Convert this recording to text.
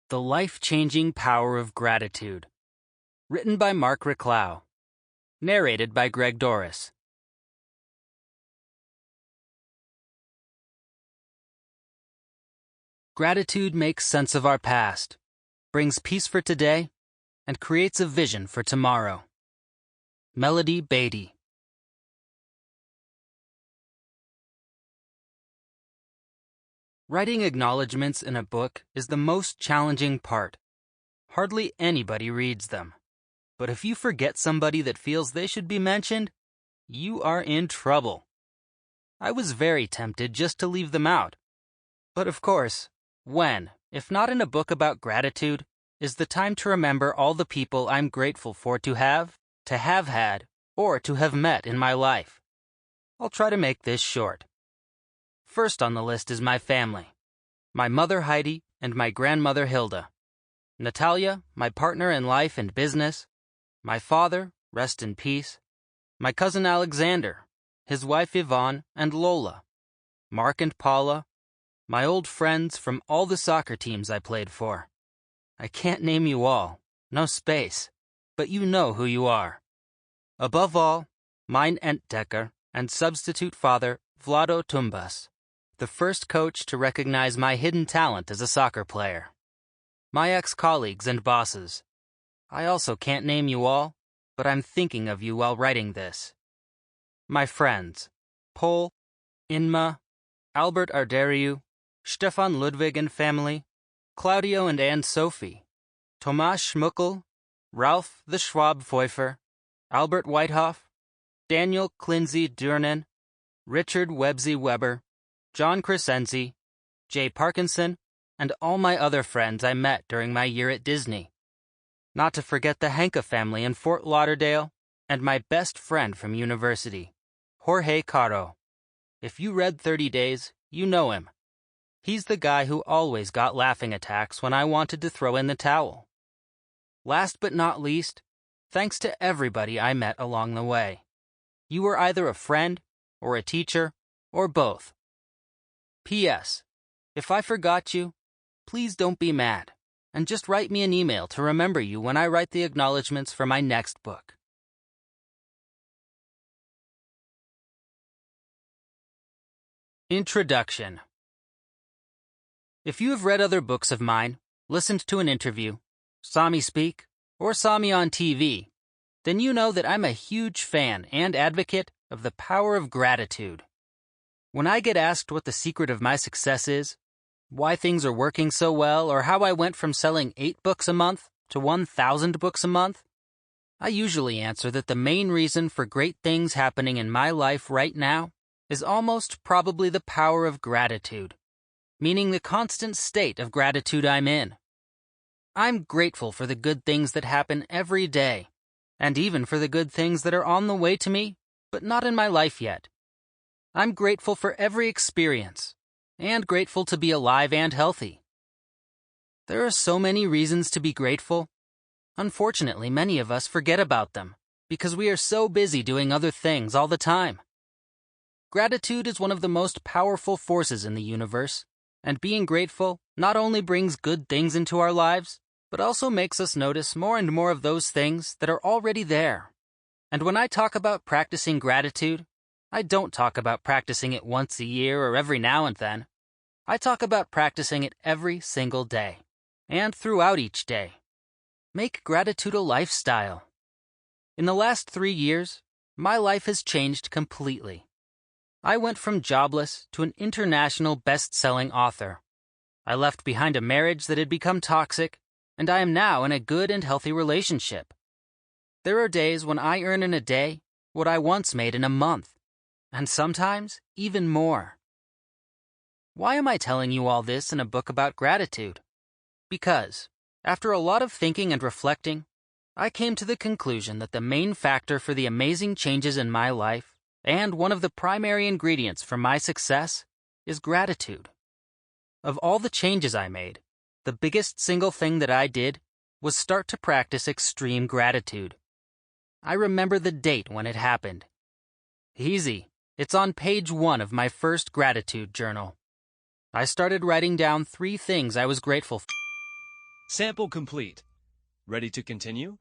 The Life-Changing Power of Gratitude. Written by Marc Reklau. Narrated by Douras. Gratitude makes sense of our past, brings peace for today, and creates a vision for tomorrow. Melody Beatty. Writing acknowledgments in a book is the most challenging part. Hardly anybody reads them. But if you forget somebody that feels they should be mentioned, you are in trouble. I was very tempted just to leave them out. But of course, when, if not in a book about gratitude, is the time to remember all the people I'm grateful for to have had, or to have met in my life? I'll try to make this short. First on the list is my family. My mother Heidi and my grandmother Hilda. Natalia, my partner in life and business. My father, rest in peace. My cousin Alexander, his wife Yvonne and Lola. Mark and Paula. My old friends from all the soccer teams I played for. I can't name you all, no space, but you know who you are. Above all, mein Entdecker and substitute father Vlado Tumbas, the first coach to recognize my hidden talent as a soccer player. My ex-colleagues and bosses. I also can't name you all, but I'm thinking of you while writing this. My friends, Paul, Inma, Albert Arderiu, Stefan Ludwig and family, Claudio and Anne Sophie, Tomas Schmuckel, Ralph the Schwab Pfeuffer, Albert Whitehoff, Daniel Clinzy Durnan, Richard Websey Weber, John Crescenzi, Jay Parkinson, and all my other friends I met during my year at Disney. Not to forget the Hanka family in Fort Lauderdale, and my best friend from university, Jorge Caro. If you read 30 Days, you know him. He's the guy who always got laughing attacks when I wanted to throw in the towel. Last but not least, thanks to everybody I met along the way. You were either a friend, or a teacher, or both. P.S. If I forgot you, please don't be mad, and just write me an email to remember you when I write the acknowledgments for my next book. Introduction. If you have read other books of mine, listened to an interview, saw me speak, or saw me on TV, then you know that I'm a huge fan and advocate of the power of gratitude. When I get asked what the secret of my success is, why things are working so well, or how I went from selling 8 books a month to 1,000 books a month, I usually answer that the main reason for great things happening in my life right now is almost probably the power of gratitude, meaning the constant state of gratitude I'm in. I'm grateful for the good things that happen every day, and even for the good things that are on the way to me, but not in my life yet. I'm grateful for every experience, and grateful to be alive and healthy. There are so many reasons to be grateful. Unfortunately, many of us forget about them, because we are so busy doing other things all the time. Gratitude is one of the most powerful forces in the universe, and being grateful not only brings good things into our lives, but also makes us notice more and more of those things that are already there. And when I talk about practicing gratitude, I don't talk about practicing it once a year or every now and then. I talk about practicing it every single day, and throughout each day. Make gratitude a lifestyle. In the last 3 years, my life has changed completely. I went from jobless to an international best-selling author. I left behind a marriage that had become toxic, and I am now in a good and healthy relationship. There are days when I earn in a day what I once made in a month, and sometimes even more. Why am I telling you all this in a book about gratitude? Because, after a lot of thinking and reflecting, I came to the conclusion that the main factor for the amazing changes in my life, and one of the primary ingredients for my success, is gratitude. Of all the changes I made, the biggest single thing that I did was start to practice extreme gratitude. I remember the date when it happened. Easy. It's on page 1 of my first gratitude journal. I started writing down 3 things I was grateful for. Sample complete. Ready to continue?